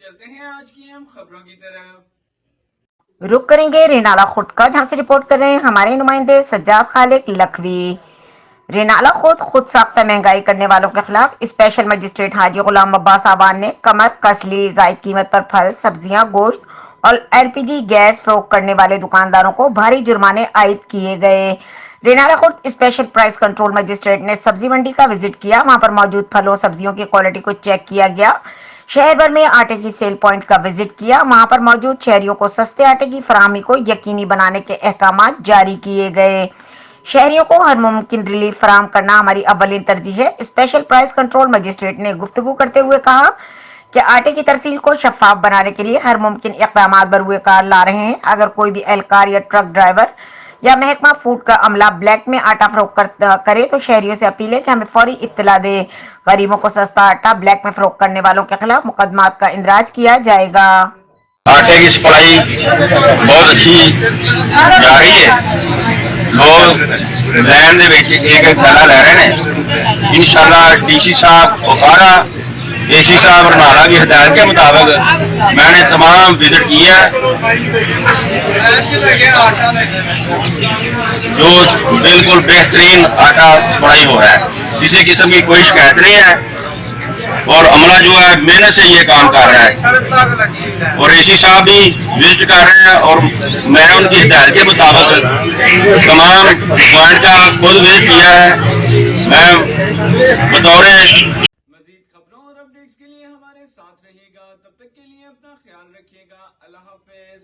चलते हैं आज की अहम खबरों की तरफ। रुक करेंगे रेनाला खुर्द का, जहां से रिपोर्ट कर रहे हैं हमारे नुमाइंदे सज्जाद खालिक लखवी। रेनाला खुद साख्ता महंगाई करने वालों के खिलाफ स्पेशल मजिस्ट्रेट हाजी गुलाम अब्बास आबान ने कमर कस ली। जायद कीमत पर फल, सब्जियां, गोश्त और एलपीजी गैस फरोख्त करने वाले दुकानदारों को भारी जुर्माने आयद किए गए। Renala Khurd special price control magistrate ने सब्जी मंडी का विजिट किया। वहां पर मौजूद फलों सब्जियों की क्वालिटी को चेक किया गया। शहर भर में आटे की सेल पॉइंट का विजिट किया। वहां पर मौजूद शहरियों को सस्ते आटे की फराहमी को यकीनी बनाने के अहकाम जारी किए गए। शहरियों को हर मुमकिन रिलीफ फराहम करना हमारी अव्वलीन तरजीह है। स्पेशल प्राइस कंट्रोल मजिस्ट्रेट ने गुफ्तगू करते हुए कहा कि आटे की तरसील को शफाफ बनाने के लिए हर मुमकिन इक़दाम बरूए कार ला रहे हैं। अगर कोई भी एहलकार या ट्रक ड्राइवर या महकमा फूड का अमला ब्लैक में आटा फरोख्त करे तो शहरियों से अपील है कि हमें फौरी इत्तला दे। गरीबों को सस्ता आटा ब्लैक में फरोख्त करने वालों के खिलाफ मुकदमात का इंदराज किया जाएगा। आटे की सप्लाई बहुत अच्छी जा रही है। लोग लैन दे विच एक थैला लै रहे हैं। इंशाल्लाह डीसी साहब बुखारा, एसी साहब रनाला की हिदायत के मुताबिक मैंने तमाम विजिट किया है। जो बिल्कुल बेहतरीन आटा सप्लाई हो रहा है, किसी किस्म की कोई शिकायत नहीं है और अमला जो है मेहनत से ये काम कर रहा है और एसी साहब भी विजिट कर रहे हैं और मैं उनकी हिदायत के मुताबिक तमाम पॉइंट का खुद विजिट किया है। मैं बतौर मजीद खबरों और अपडेट्स के लिए हमारे साथ रहिएगा। तब तक के लिए अपना ख्याल रखिएगा। अल्लाह हाफिज।